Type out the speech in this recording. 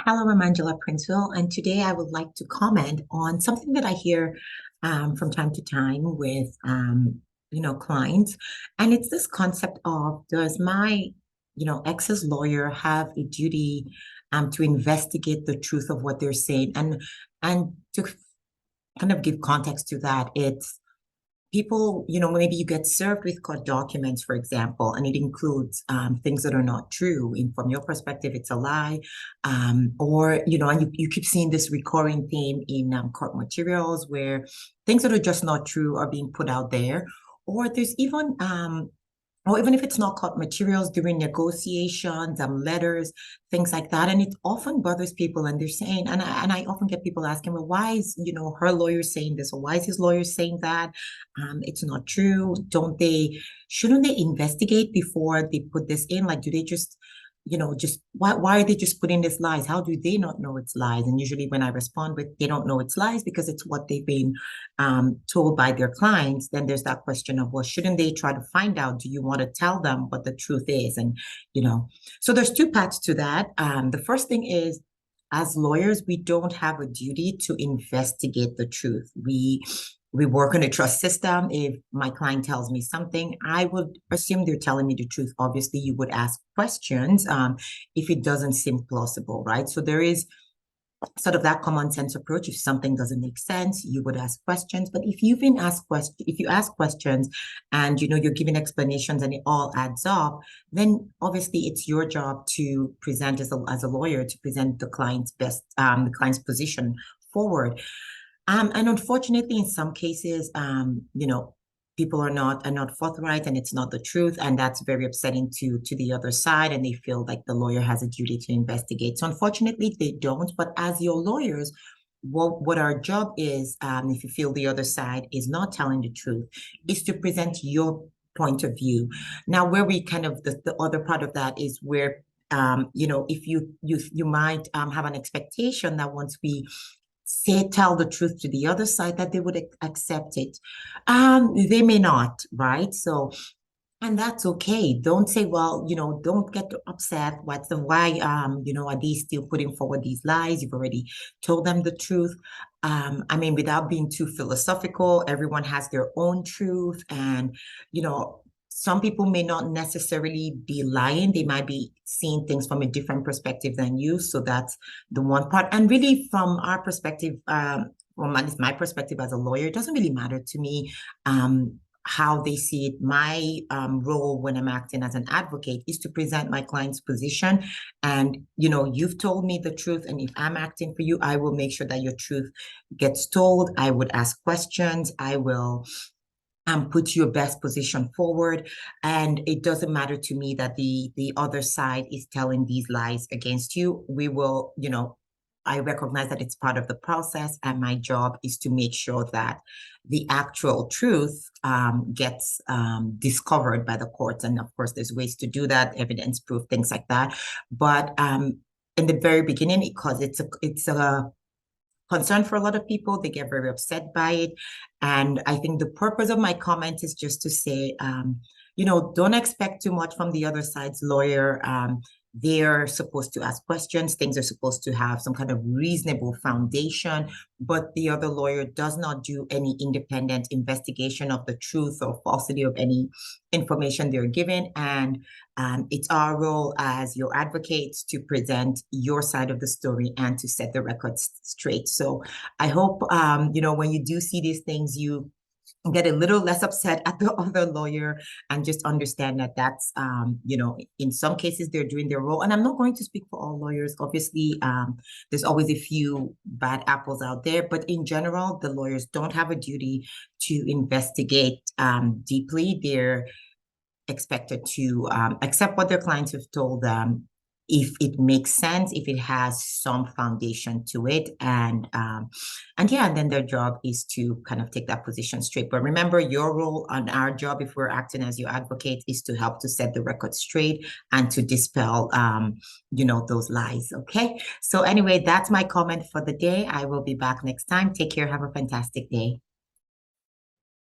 Hello, I'm Angela Princewill, and today I would like to comment on something that I hear from time to time with clients, and it's this concept of does my ex's lawyer have a duty to investigate the truth of what they're saying, and to kind of give context to that, it's people, maybe you get served with court documents, for example, and it includes things that are not true. And from your perspective, it's a lie. Or, and you keep seeing this recurring theme in court materials where things that are just not true are being put out there. Or there's even or even if it's not court materials during negotiations, letters, things like that. And it often bothers people, and they're saying, and I often get people asking, well, why is, her lawyer saying this, or why is his lawyer saying that? It's not true. Shouldn't they investigate before they put this in? Like, do they just just why are they just putting this lies? How do they not know it's lies? And usually when I respond with they don't know it's lies because it's what they've been told by their clients, then there's that question of, well, shouldn't they try to find out? Do you want to tell them what the truth is? And so there's two parts to that. The first thing is, as lawyers, we don't have a duty to investigate the truth. We work on a trust system. If my client tells me something, I would assume they're telling me the truth. Obviously, you would ask questions if it doesn't seem plausible, right? So there is sort of that common sense approach. If something doesn't make sense, you would ask questions. But if you ask questions and you're giving explanations and it all adds up, then obviously it's your job to present as a lawyer to present the client's the client's position forward. And unfortunately, in some cases, people are not forthright, and it's not the truth, and that's very upsetting to the other side, and they feel like the lawyer has a duty to investigate. So unfortunately, they don't. But as your lawyers, what our job is, if you feel the other side is not telling the truth, is to present your point of view. Now, where we kind of the other part of that is where if you might have an expectation that once we tell the truth to the other side that they would accept it. They may not, right? So, and that's okay. Don't say, well, don't get upset. Why, are they still putting forward these lies? You've already told them the truth. I mean, without being too philosophical, everyone has their own truth, and, some people may not necessarily be lying. They might be seeing things from a different perspective than you. So that's the one part. And really, from our perspective, from at least my perspective as a lawyer, it doesn't really matter to me how they see it. My role when I'm acting as an advocate is to present my client's position. And, you've told me the truth. And if I'm acting for you, I will make sure that your truth gets told. I would ask questions. I will put your best position forward. And it doesn't matter to me that the other side is telling these lies against you. We will, I recognize that it's part of the process, and my job is to make sure that the actual truth gets discovered by the courts. And of course, there's ways to do that, evidence proof, things like that. But in the very beginning, because it's a concern for a lot of people, they get very upset by it. And I think the purpose of my comment is just to say, don't expect too much from the other side's lawyer. They're supposed to ask questions. Things are supposed to have some kind of reasonable foundation, but the other lawyer does not do any independent investigation of the truth or falsity of any information they're given. And it's our role as your advocates to present your side of the story and to set the records straight. So I hope, when you do see these things, you get a little less upset at the other lawyer and just understand that that's, in some cases they're doing their role. And I'm not going to speak for all lawyers. Obviously, there's always a few bad apples out there, but in general, the lawyers don't have a duty to investigate deeply. They're expected to accept what their clients have told them if it makes sense, if it has some foundation to it, and then their job is to kind of take that position straight. But remember, your role and our job, if we're acting as your advocate, is to help to set the record straight and to dispel those lies. Okay, so anyway, that's my comment for the day. I will be back next time. Take care. Have a fantastic day.